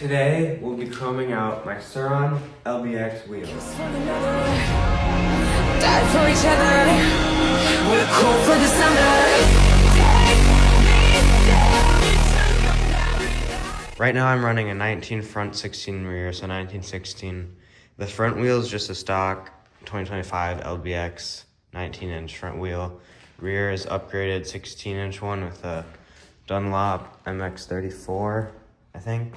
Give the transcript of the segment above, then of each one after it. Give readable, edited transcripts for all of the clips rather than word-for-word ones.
Today, we'll be chroming out my Surron Lbx wheels. Die for each other. We're cool for the summer. Right now I'm running a 19 front, 16 rear, so 1916. The front wheel is just a stock 2025 Lbx 19-inch front wheel. Rear is upgraded 16-inch one with a Dunlop MX34, I think.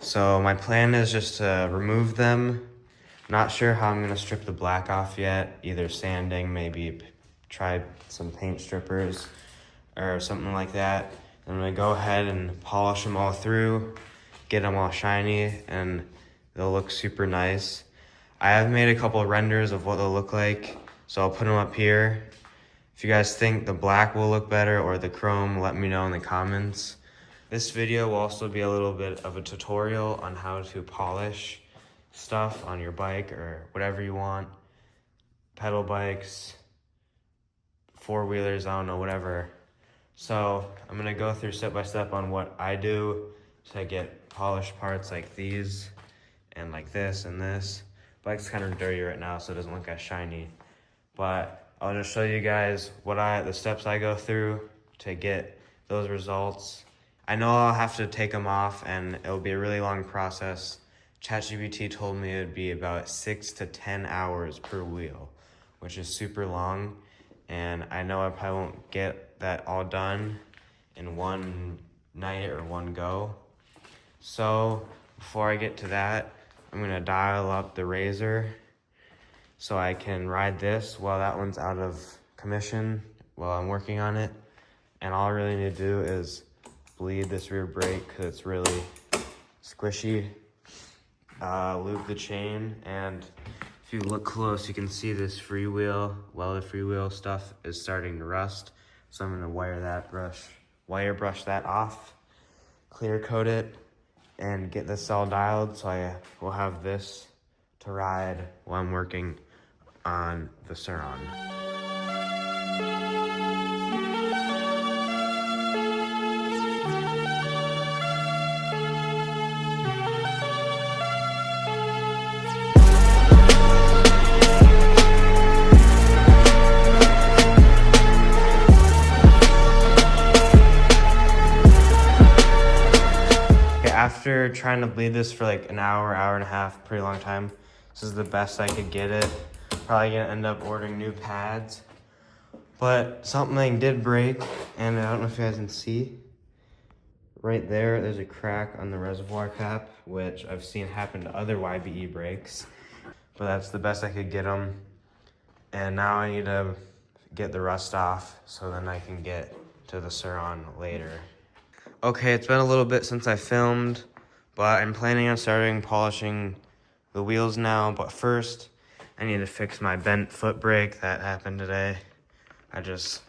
So my plan is just to remove them. Not sure how I'm gonna strip the black off yet, either sanding, maybe try some paint strippers or something like that. I'm gonna go ahead and polish them all through, get them all shiny, and they'll look super nice. I have made a couple of renders of what they'll look like, so I'll put them up here. If you guys think the black will look better or the chrome, let me know in the comments. This video will also be a little bit of a tutorial on how to polish stuff on your bike or whatever you want. Pedal bikes, four-wheelers, I don't know, whatever. So I'm gonna go through step by step on what I do to get polished parts like these and like this and this. Bike's kind of dirty right now, so it doesn't look as shiny. But I'll just show you guys the steps I go through to get those results. I know I'll have to take them off and it'll be a really long process. ChatGPT told me it would be about 6 to 10 hours per wheel, which is super long. And I know I probably won't get that all done in one night or one go. So before I get to that, I'm gonna dial up the razor so I can ride this while that one's out of commission while I'm working on it. And all I really need to do is bleed this rear brake because it's really squishy. Lube the chain, and if you look close, you can see this freewheel, welded freewheel stuff is starting to rust. So I'm gonna wire brush that off, clear coat it, and get this all dialed so I will have this to ride while I'm working on the Surron. After trying to bleed this for like an hour, hour and a half, pretty long time, this is the best I could get it. Probably gonna end up ordering new pads. But something did break, and I don't know if you guys can see. Right there's a crack on the reservoir cap, which I've seen happen to other YBE brakes. But that's the best I could get them. And now I need to get the rust off so then I can get to the Surron later. Okay, it's been a little bit since I filmed, but I'm planning on starting polishing the wheels now. But first, I need to fix my bent foot brake that happened today. I just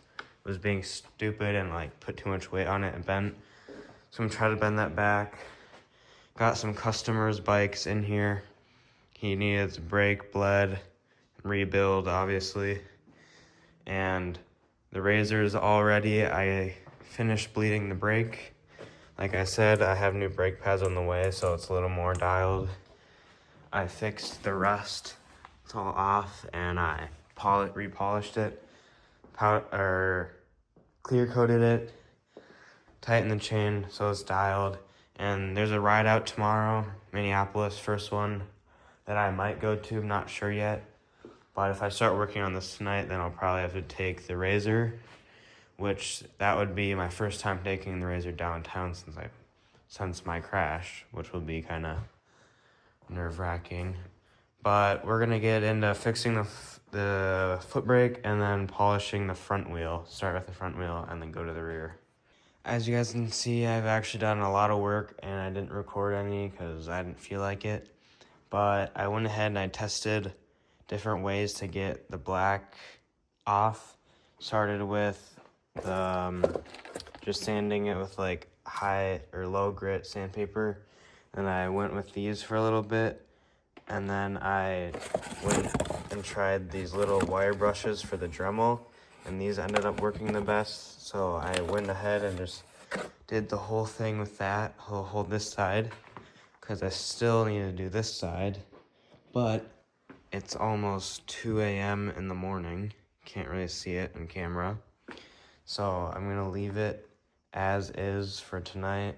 was being stupid and like put too much weight on it and bent. So I'm gonna try to bend that back. Got some customers' bikes in here. He needs a brake, bled, rebuild, obviously. And the razor is all ready. I finished bleeding the brake. Like I said, I have new brake pads on the way, so it's a little more dialed. I fixed the rust. It's all off, and I repolished it, clear coated it, tightened the chain so it's dialed. And there's a ride out tomorrow, Minneapolis, first one that I might go to. I'm not sure yet. But if I start working on this tonight, then I'll probably have to take the razor, which that would be my first time taking the razor downtown since my crash, which will be kind of nerve-wracking. But we're gonna get into fixing the foot brake and then polishing the front wheel. Start with the front wheel and then go to the rear. As you guys can see, I've actually done a lot of work and I didn't record any because I didn't feel like it. But I went ahead and I tested different ways to get the black off. Started with just sanding it with like high or low grit sandpaper, and I went with these for a little bit, and then I went and tried these little wire brushes for the Dremel, and these ended up working the best. So I went ahead and just did the whole thing with that. I'll hold this side because I still need to do this side, but it's almost 2 a.m. in the morning. Can't really see it on camera. So I'm gonna leave it as is for tonight.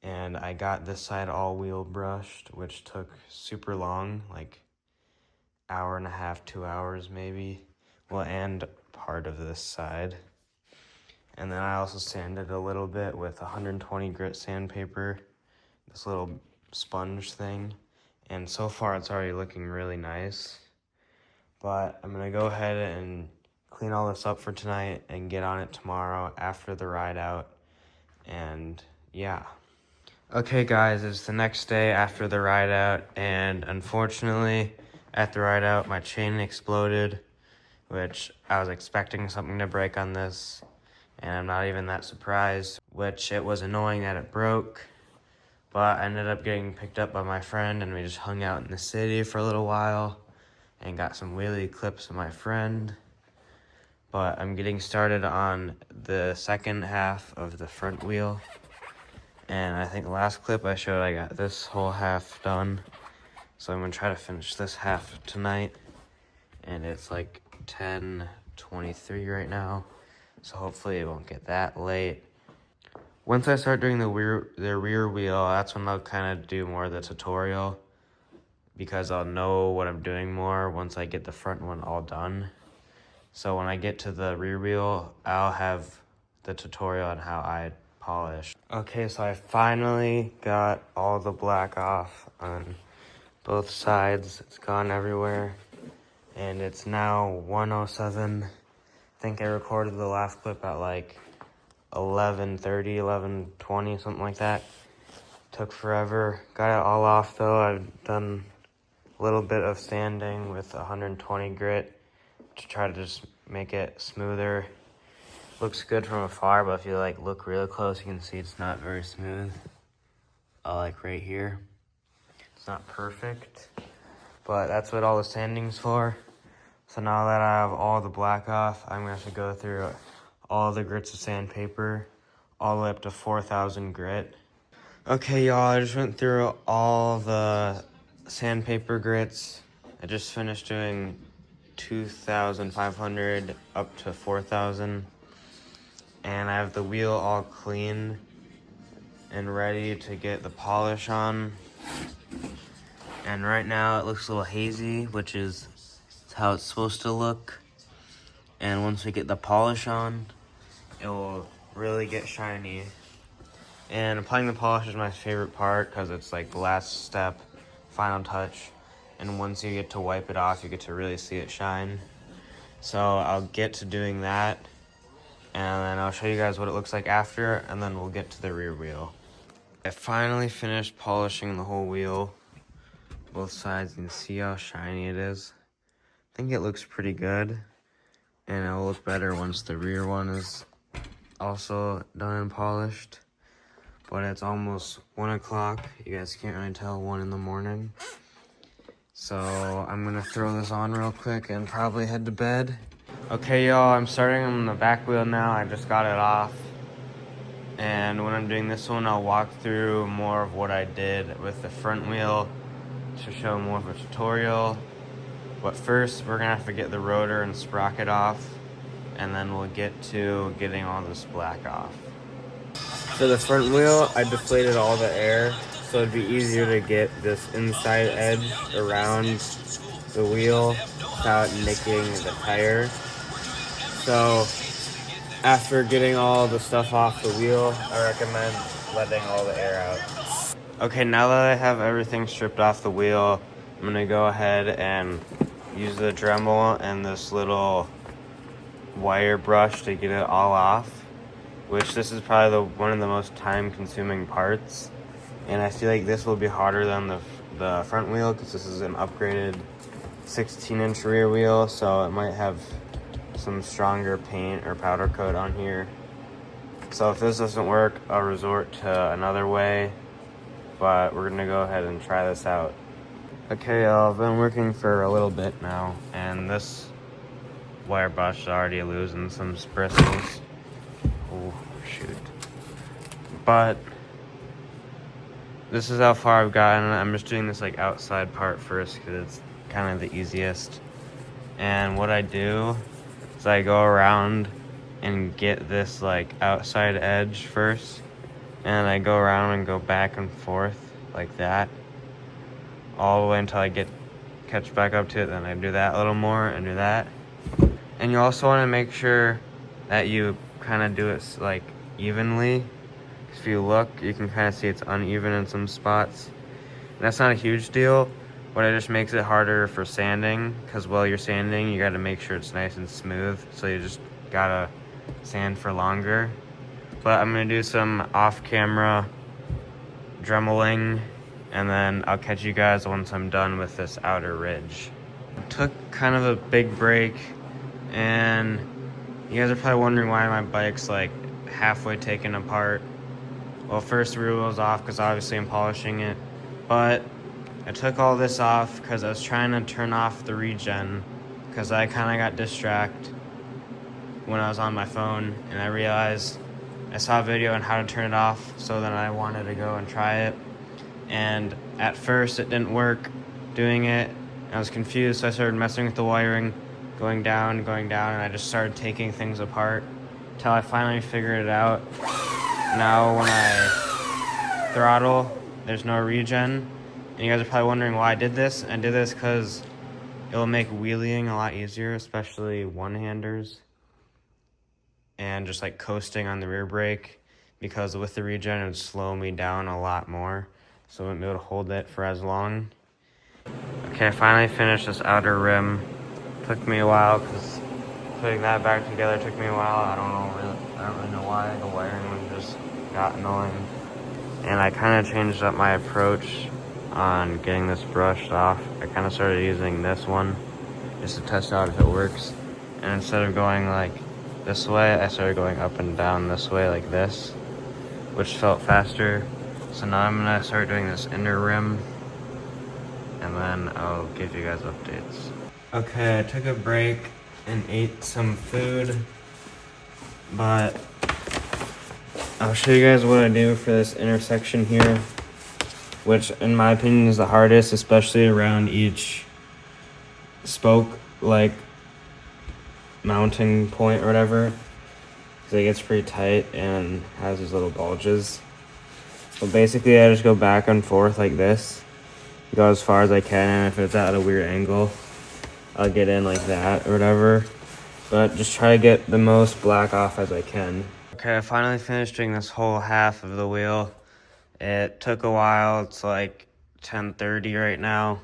And I got this side all wheel brushed, which took super long, like hour and a half, 2 hours maybe. Well, and part of this side. And then I also sanded a little bit with 120 grit sandpaper, this little sponge thing. And so far it's already looking really nice. But I'm gonna go ahead and clean all this up for tonight and get on it tomorrow after the ride out. And yeah. Okay guys, it's the next day after the ride out, and unfortunately at the ride out my chain exploded, which I was expecting something to break on this, and I'm not even that surprised, which it was annoying that it broke. But I ended up getting picked up by my friend, and we just hung out in the city for a little while and got some wheelie clips of my friend. But I'm getting started on the second half of the front wheel. And I think the last clip I showed, I got this whole half done. So I'm gonna try to finish this half tonight. And it's like 10:23 right now. So hopefully it won't get that late. Once I start doing the rear wheel, that's when I'll kind of do more of the tutorial, because I'll know what I'm doing more once I get the front one all done. So when I get to the rear wheel, I'll have the tutorial on how I polish. Okay, so I finally got all the black off on both sides. It's gone everywhere. And it's now 1:07. I think I recorded the last clip at like 11:30, 11:20, something like that. Took forever. Got it all off though. I've done a little bit of sanding with 120 grit to try to just make it smoother. Looks good from afar, but if you like look really close, you can see it's not very smooth. Like right here. It's not perfect, but that's what all the sanding's for. So now that I have all the black off, I'm gonna have to go through all the grits of sandpaper, all the way up to 4,000 grit. Okay, y'all, I just went through all the sandpaper grits. I just finished doing 2,500 up to 4,000. And I have the wheel all clean and ready to get the polish on. And right now it looks a little hazy, which is how it's supposed to look. And once we get the polish on, it will really get shiny. And applying the polish is my favorite part because it's like the last step, final touch. And once you get to wipe it off, you get to really see it shine. So I'll get to doing that, and then I'll show you guys what it looks like after, and then we'll get to the rear wheel. I finally finished polishing the whole wheel, both sides. You can see how shiny it is. I think it looks pretty good, and it'll look better once the rear one is also done and polished. But it's almost 1 o'clock. You guys can't really tell, 1 in the morning. So I'm gonna throw this on real quick and probably head to bed. Okay, y'all, I'm starting on the back wheel now. I just got it off. And when I'm doing this one, I'll walk through more of what I did with the front wheel to show more of a tutorial. But first, we're gonna have to get the rotor and sprocket off, and then we'll get to getting all this black off. For the front wheel, I deflated all the air, so it'd be easier to get this inside edge around the wheel without nicking the tire. So after getting all the stuff off the wheel, I recommend letting all the air out. Okay, now that I have everything stripped off the wheel, I'm gonna go ahead and use the Dremel and this little wire brush to get it all off, which this is probably one of the most time-consuming parts. And I feel like this will be harder than the front wheel because this is an upgraded 16-inch rear wheel, so it might have some stronger paint or powder coat on here. So if this doesn't work, I'll resort to another way, but we're gonna go ahead and try this out. Okay, I've been working for a little bit now, and this wire brush is already losing some bristles. Oh, shoot. but this is how far I've gotten. I'm just doing this like outside part first because it's kind of the easiest. And what I do is I go around and get this like outside edge first, and I go around and go back and forth like that all the way until I catch back up to it. Then I do that a little more and do that. And you also want to make sure that you kind of do it like evenly. If you look, you can kind of see it's uneven in some spots. And that's not a huge deal, but it just makes it harder for sanding, because while you're sanding, you got to make sure it's nice and smooth. So you just gotta sand for longer. But I'm gonna do some off-camera dremeling, and then I'll catch you guys once I'm done with this outer ridge. I took kind of a big break, and you guys are probably wondering why my bike's like halfway taken apart. Well, first the rear wheel's off because obviously I'm polishing it, but I took all this off because I was trying to turn off the Regen because I kind of got distracted when I was on my phone, and I realized I saw a video on how to turn it off, so then I wanted to go and try it. And at first it didn't work doing it. I was confused, so I started messing with the wiring, going down, and I just started taking things apart until I finally figured it out. Now when I throttle, there's no regen. And you guys are probably wondering why I did this. I did this because it will make wheeling a lot easier, especially one-handers. And just like coasting on the rear brake, because with the regen it would slow me down a lot more. So I wouldn't be able to hold it for as long. Okay, I finally finished this outer rim. Took me a while because putting that back together took me a while. I don't really know why. The wiring just got annoying. And I kind of changed up my approach on getting this brushed off. I kind of started using this one just to test out if it works. And instead of going like this way, I started going up and down this way like this, which felt faster. So now I'm gonna start doing this inner rim, and then I'll give you guys updates. Okay, I took a break and ate some food, but I'll show you guys what I do for this intersection here, which in my opinion is the hardest, especially around each spoke, like mounting point or whatever, because it gets pretty tight and has these little bulges. But basically I just go back and forth like this, go as far as I can, and if it's at a weird angle, I'll get in like that or whatever. But just try to get the most black off as I can. Okay, I finally finished doing this whole half of the wheel. It took a while. It's like 10:30 right now.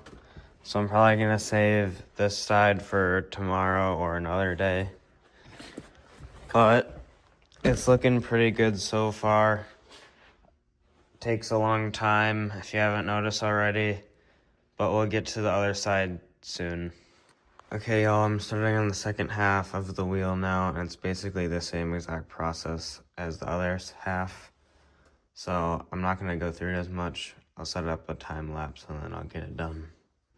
So I'm probably gonna save this side for tomorrow or another day. But it's looking pretty good so far. Takes a long time if you haven't noticed already, but we'll get to the other side soon. Okay, y'all, I'm starting on the second half of the wheel now, and it's basically the same exact process as the other half. So I'm not gonna go through it as much. I'll set up a time lapse and then I'll get it done.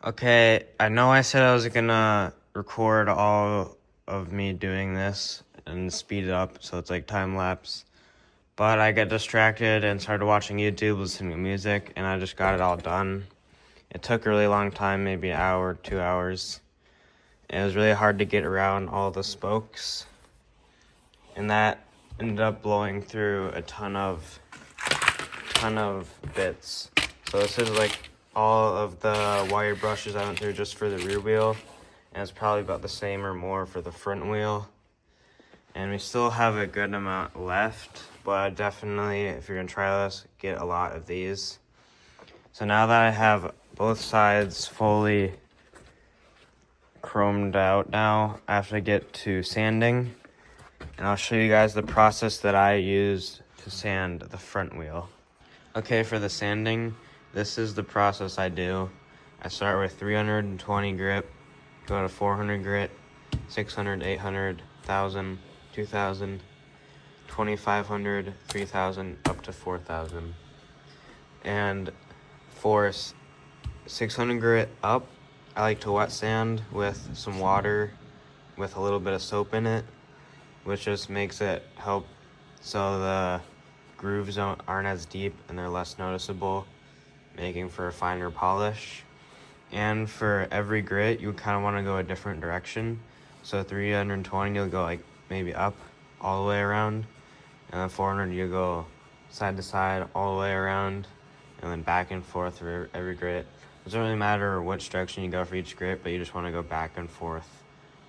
Okay, I know I said I was gonna record all of me doing this and speed it up so it's like time lapse, but I got distracted and started watching YouTube, listening to music, and I just got it all done. It took a really long time, maybe an hour, 2 hours. It was really hard to get around all the spokes, and that ended up blowing through a ton of bits. So this is like all of the wire brushes I went through just for the rear wheel, and it's probably about the same or more for the front wheel. And we still have a good amount left, but definitely, if you're gonna try this, get a lot of these. So now that I have both sides fully chromed out now, I have to get to sanding, and I'll show you guys the process that I use to sand the front wheel. Okay, for the sanding, this is the process I do. I start with 320 grit, go to 400 grit, 600, 800, 1000, 2000, 2500, 3000, up to 4000. And for 600 grit up, I like to wet sand with some water with a little bit of soap in it, which just makes it help so the grooves aren't as deep and they're less noticeable, making for a finer polish. And for every grit, you kind of want to go a different direction. So 320, you'll go like maybe up all the way around, and then 400, you go side to side all the way around, and then back and forth for every grit. It doesn't really matter which direction you go for each grit, but you just want to go back and forth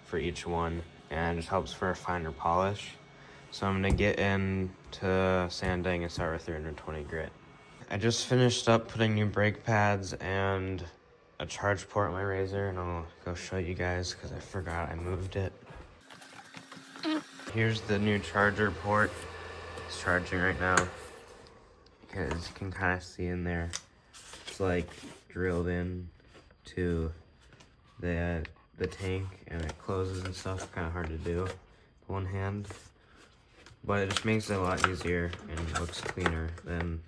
for each one, and it just helps for a finer polish. So I'm gonna get into sanding and start with 320 grit. I just finished up putting new brake pads and a charge port on my razor, and I'll go show you guys because I forgot I moved it. Here's the new charger port. It's charging right now. As you can kind of see in there, it's like drilled in to the tank, and it closes and stuff. Kind of hard to do with one hand, but it just makes it a lot easier and looks cleaner than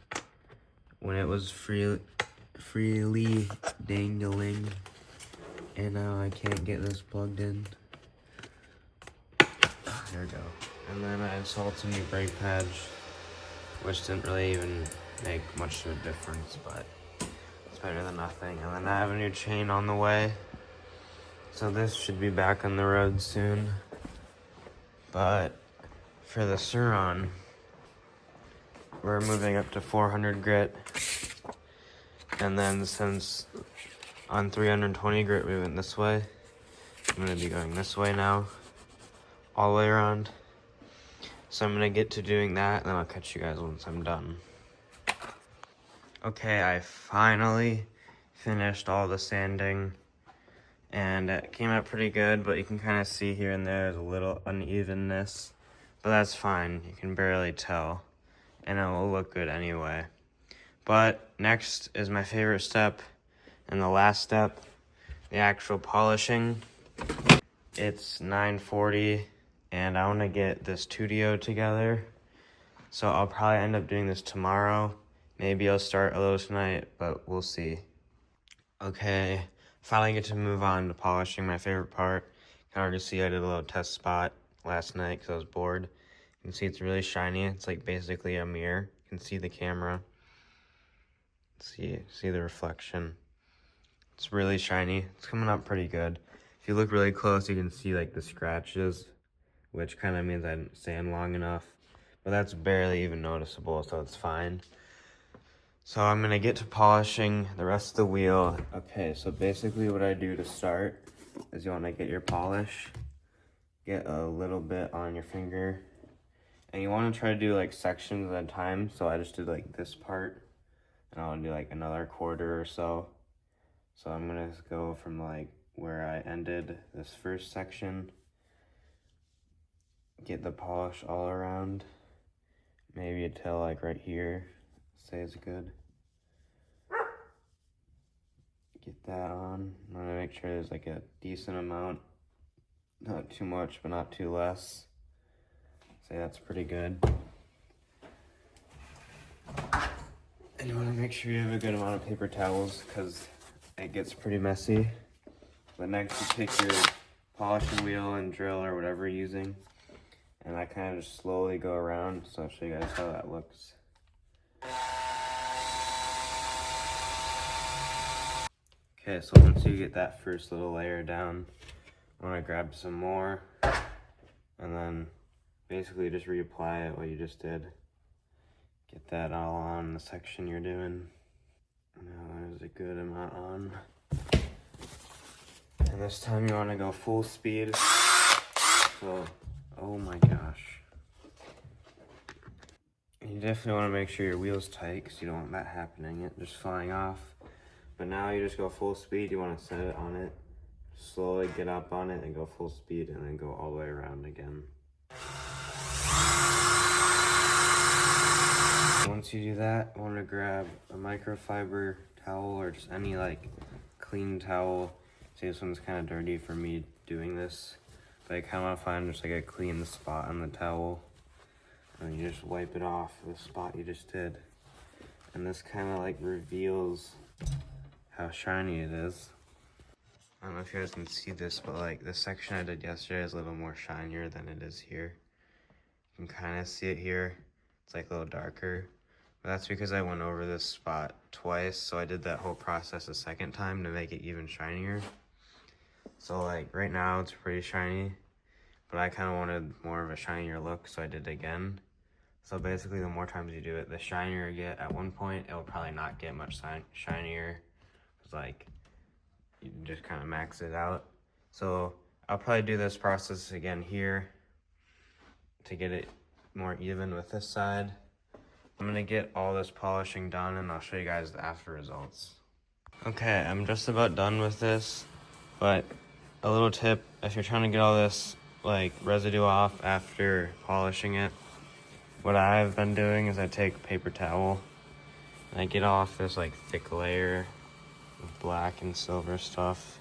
when it was freely dangling. And now I can't get this plugged in. There we go. And then I installed some new brake pads, which didn't really even make much of a difference, but it's better than nothing. And then I have a new chain on the way, so this should be back on the road soon. But for the Surron, we're moving up to 400 grit. And then since on 320 grit we went this way, I'm gonna be going this way now, all the way around. So I'm gonna get to doing that, and then I'll catch you guys once I'm done. Okay, I finally finished all the sanding, and it came out pretty good, but you can kind of see here and there's a little unevenness, but that's fine. You can barely tell, and it will look good anyway. But next is my favorite step, and the last step, the actual polishing. It's 9:40, and I want to get this studio together, so I'll probably end up doing this tomorrow. Maybe I'll start a little tonight, but we'll see. Okay, finally get to move on to polishing, my favorite part. You can already see I did a little test spot last night because I was bored. You can see it's really shiny. It's like basically a mirror. You can see the camera. See the reflection. It's really shiny. It's coming up pretty good. If you look really close, you can see like the scratches, which kind of means I didn't sand long enough, but that's barely even noticeable, so it's fine. So I'm gonna get to polishing the rest of the wheel. Okay, so basically what I do to start is you wanna get your polish, get a little bit on your finger, and you wanna try to do like sections at a time. So I just did like this part, and I'll do like another quarter or so. So I'm gonna go from like where I ended this first section, get the polish all around, maybe until like right here, say it's good. Get that on. I'm gonna make sure there's like a decent amount, not too much, but not too less. Say that's pretty good. And you wanna make sure you have a good amount of paper towels because it gets pretty messy. But next you take your polishing wheel and drill or whatever you're using, and I kind of just slowly go around, so I'll show you guys how that looks. Okay, so once you get that first little layer down, I want to grab some more, and then basically just reapply it what you just did. Get that all on the section you're doing. Now there's a good amount on. And this time you want to go full speed. So, oh my gosh. You definitely want to make sure your wheel's tight because you don't want that happening, it just flying off. But now you just go full speed, you want to set it on it, slowly get up on it and go full speed, and then go all the way around again. Once you do that, I want to grab a microfiber towel or just any like clean towel. See, this one's kind of dirty for me doing this, but I kind of want to find just like a clean spot on the towel, and you just wipe it off the spot you just did. And this kind of like reveals how shiny it is. I don't know if you guys can see this, but like the section I did yesterday is a little more shinier than it is here. You can kind of see it here. It's like a little darker. But that's because I went over this spot twice, so I did that whole process a second time to make it even shinier. So like right now it's pretty shiny, but I kind of wanted more of a shinier look, so I did it again. So basically the more times you do it, the shinier you get. At one point it'll probably not get much shinier, because like you can just kind of max it out. So I'll probably do this process again here to get it more even with this side. I'm gonna get all this polishing done and I'll show you guys the after results. Okay, I'm just about done with this, but a little tip, if you're trying to get all this like residue off after polishing it, what I've been doing is I take a paper towel and I get off this like thick layer of black and silver stuff.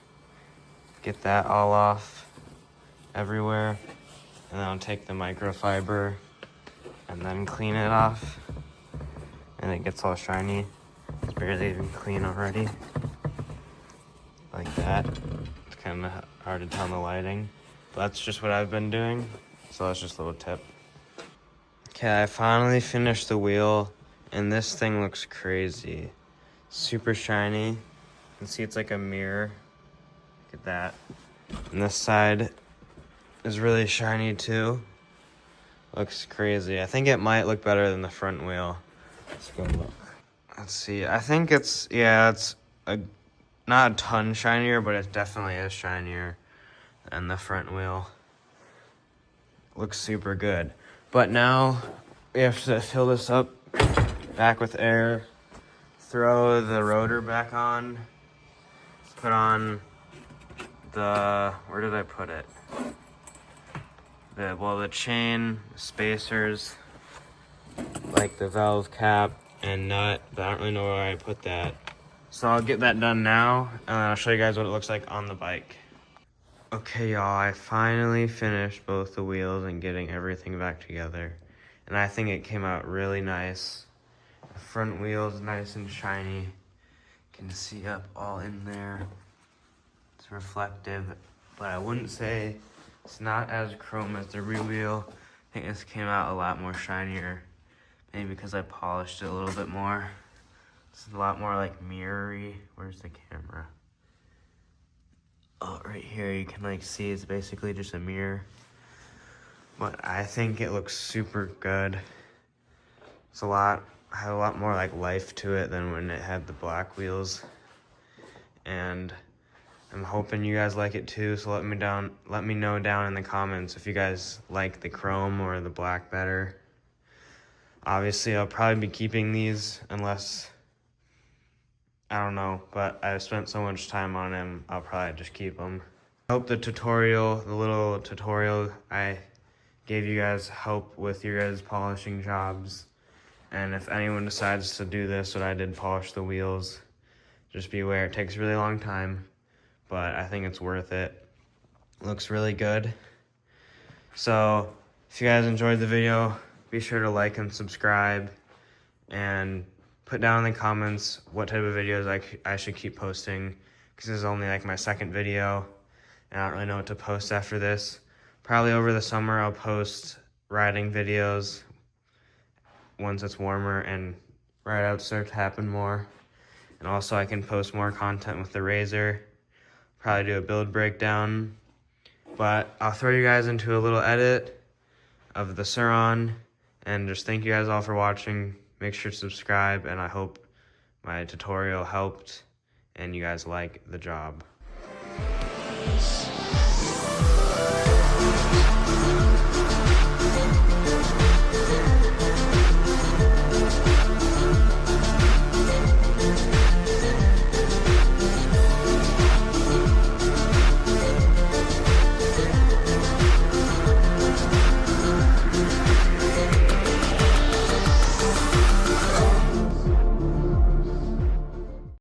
Get that all off everywhere, and then I'll take the microfiber and then clean it off, and it gets all shiny. It's barely even clean already. Like that. It's kind of hard to tell in the lighting, but that's just what I've been doing, so that's just a little tip. Okay, I finally finished the wheel, and this thing looks crazy. Super shiny. You can see it's like a mirror. Look at that. And this side is really shiny too. Looks crazy. I think it might look better than the front wheel. Let's go look. Let's see. I think it's, yeah, it's not a ton shinier, but it definitely is shinier than the front wheel. Looks super good. But now we have to fill this up back with air, throw the rotor back on, put on the, where did I put it? The chain, spacers, like the valve cap and nut, but I don't really know where I put that. So I'll get that done now, and I'll show you guys what it looks like on the bike. Okay, y'all, I finally finished both the wheels and getting everything back together. And I think it came out really nice. The front wheel's nice and shiny. You can see up all in there. It's reflective, but I wouldn't say it's not as chrome as the rear wheel. I think this came out a lot more shinier. Maybe because I polished it a little bit more. It's a lot more like mirrory. Where's the camera? Oh, right here, you can like see it's basically just a mirror. But I think it looks super good. It's had a lot more like life to it than when it had the black wheels. And I'm hoping you guys like it too, so let me know down in the comments if you guys like the chrome or the black better. Obviously, I'll probably be keeping these unless, I don't know, but I've spent so much time on them, I'll probably just keep them. I hope the little tutorial I gave you guys help with your guys' polishing jobs. And if anyone decides to do this, what I did, polish the wheels, just be aware it takes a really long time, but I think it's worth it. Looks really good. So if you guys enjoyed the video, be sure to like and subscribe, and put down in the comments what type of videos I should keep posting, because this is only like my second video and I don't really know what to post after this. Probably over the summer I'll post riding videos once it's warmer and ride outs start to happen more. And also I can post more content with the Razor, probably do a build breakdown, but I'll throw you guys into a little edit of the Surron, and just thank you guys all for watching. Make sure to subscribe, and I hope my tutorial helped and you guys like the job.